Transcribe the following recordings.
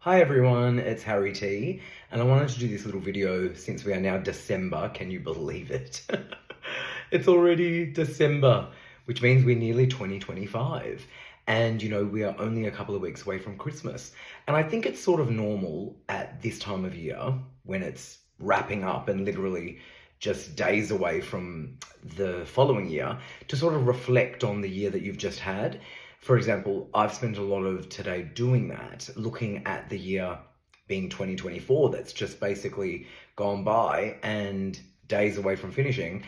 Hi everyone, it's Harry T, and I wanted to do this little video since we are now December. Can you believe it? It's already December, which means we're nearly 2025. And we are only a couple of weeks away from Christmas. And I think it's sort of normal at this time of year when it's wrapping up and literally just days away from the following year to sort of reflect on the year that you've just had. For example, I've spent a lot of today doing that, looking at the year being 2024 that's just basically gone by and days away from finishing.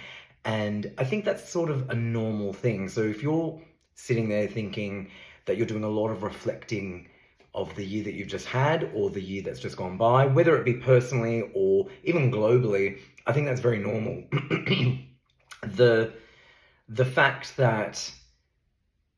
And I think that's sort of a normal thing. So if you're sitting there thinking that you're doing a lot of reflecting of the year that you've just had or the year that's just gone by, whether it be personally or even globally, I think that's very normal. The fact that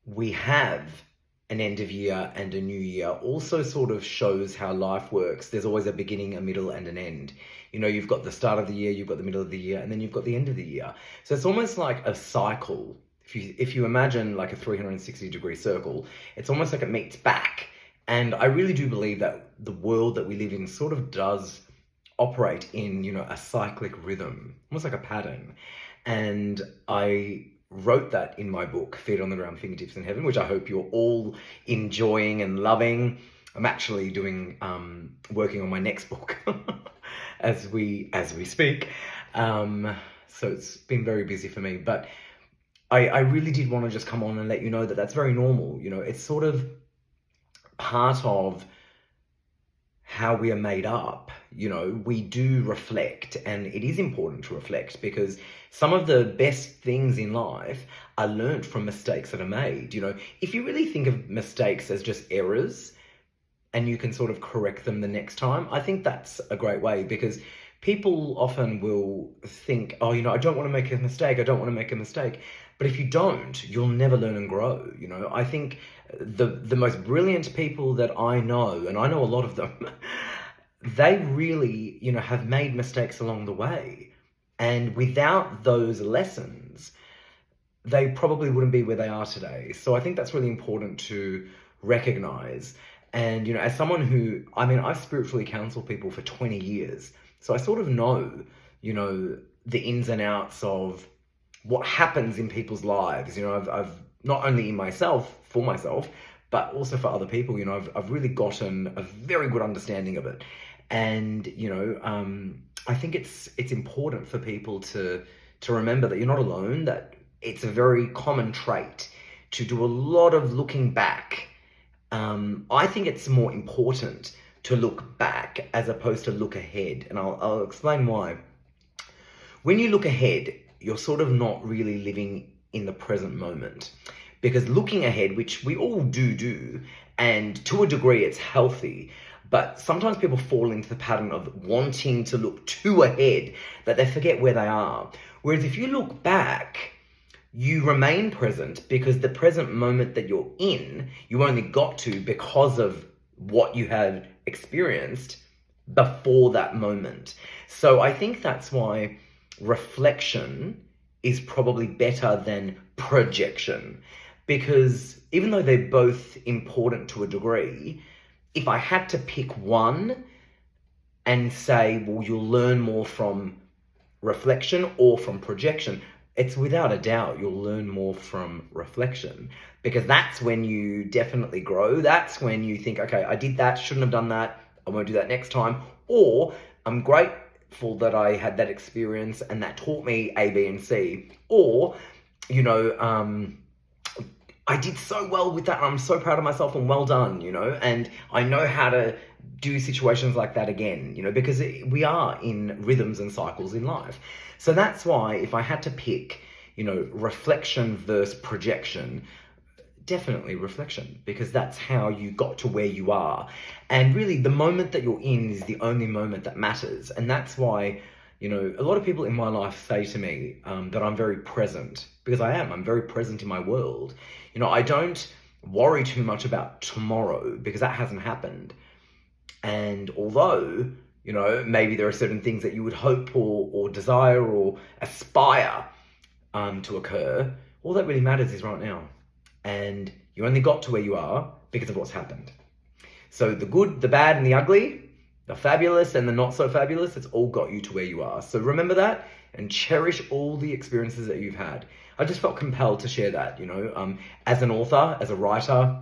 we have an end of year and a new year also sort of shows how life works. There's always a beginning, a middle, and an end. You've got the start of the year, you've got the middle of the year, and then you've got the end of the year. So it's almost like a cycle. If you imagine like a 360-degree circle, it's almost like it meets back. And I really do believe that the world that we live in sort of does operate in, a cyclic rhythm, almost like a pattern. And I wrote that in my book, Feet on the Ground, Fingertips in Heaven, which I hope you're all enjoying and loving. I'm actually working on my next book as we speak. So it's been very busy for me, but I really did want to just come on and let you know that that's very normal. It's sort of part of how we are made up. We do reflect, and it is important to reflect because some of the best things in life are learnt from mistakes that are made. If you really think of mistakes as just errors and you can sort of correct them the next time, I think that's a great way, because people often will think, oh, I don't want to make a mistake. I don't want to make a mistake. But if you don't, you'll never learn and grow. I think the most brilliant people that I know, and I know a lot of them, they really, have made mistakes along the way. And without those lessons, they probably wouldn't be where they are today. So I think that's really important to recognize. And, as someone who, I've spiritually counseled people for 20 years. So I sort of know, the ins and outs of what happens in people's lives. I've not only for myself, but also for other people. I've really gotten a very good understanding of it. And, I think it's important for people to remember that you're not alone, that it's a very common trait to do a lot of looking back. I think it's more important to look back as opposed to look ahead. And I'll explain why. When you look ahead, you're sort of not really living in the present moment. Because looking ahead, which we all do, and to a degree it's healthy, but sometimes people fall into the pattern of wanting to look too ahead that they forget where they are. Whereas if you look back, you remain present, because the present moment that you're in, you only got to because of what you had experienced before that moment. So I think that's why reflection is probably better than projection, because even though they're both important to a degree, if I had to pick one and say, well, you'll learn more from reflection or from projection, it's without a doubt you'll learn more from reflection, because that's when you definitely grow. That's when you think, okay, I did that, shouldn't have done that, I won't do that next time, or I'm grateful that I had that experience and that taught me A, B, and C, or, I did so well with that, and I'm so proud of myself, and well done, and I know how to do situations like that again, because we are in rhythms and cycles in life. So that's why if I had to pick, reflection versus projection, definitely reflection, because that's how you got to where you are. And really, the moment that you're in is the only moment that matters. And that's why, a lot of people in my life say to me that I'm very present, because I'm very present in my world. I don't worry too much about tomorrow, because that hasn't happened. And although, maybe there are certain things that you would hope or desire or aspire to occur, all that really matters is right now. And you only got to where you are because of what's happened. So the good, the bad, and the ugly, the fabulous and the not so fabulous, it's all got you to where you are. So remember that and cherish all the experiences that you've had. I just felt compelled to share that, as an author, as a writer,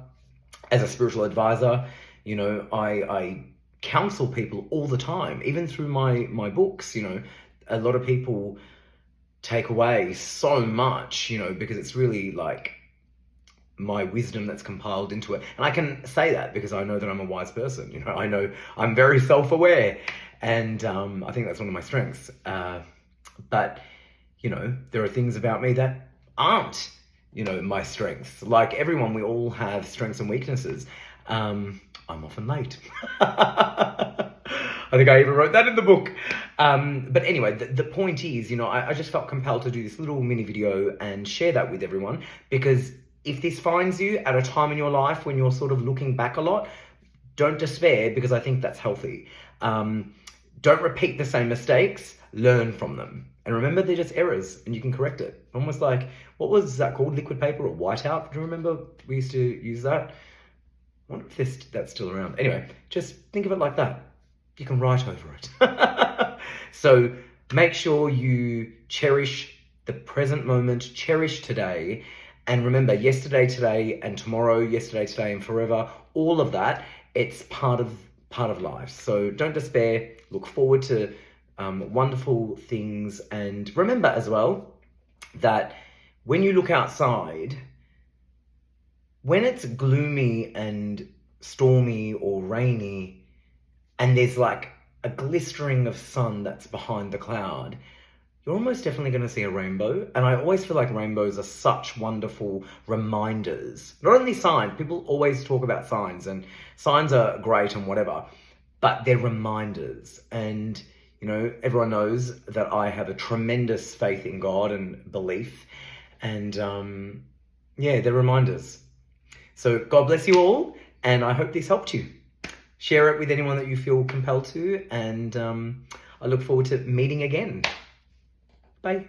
as a spiritual advisor. I counsel people all the time, even through my books. A lot of people take away so much, because it's really like my wisdom that's compiled into it. And I can say that because I know that I'm a wise person. I know I'm very self-aware, and I think that's one of my strengths. But there are things about me that aren't, my strengths. Like everyone, we all have strengths and weaknesses. I'm often late. I think I even wrote that in the book. But anyway, the point is, I just felt compelled to do this little mini video and share that with everyone, because if this finds you at a time in your life when you're sort of looking back a lot, don't despair, because I think that's healthy. Don't repeat the same mistakes, learn from them. And remember, they're just errors and you can correct it. Almost like, what was that called? Liquid paper or whiteout? Do you remember we used to use that? I wonder if that's still around. Anyway, just think of it like that. You can write over it. So make sure you cherish the present moment, cherish today. And remember, yesterday, today, and tomorrow, yesterday, today, and forever, all of that, it's part of life. So don't despair. Look forward to wonderful things. And remember as well that when you look outside, when it's gloomy and stormy or rainy, and there's like a glistering of sun that's behind the cloud, you're almost definitely going to see a rainbow. And I always feel like rainbows are such wonderful reminders. Not only signs, people always talk about signs, and signs are great and whatever, but they're reminders. And, everyone knows that I have a tremendous faith in God and belief. And they're reminders. So God bless you all. And I hope this helped you. Share it with anyone that you feel compelled to. And I look forward to meeting again. Bye.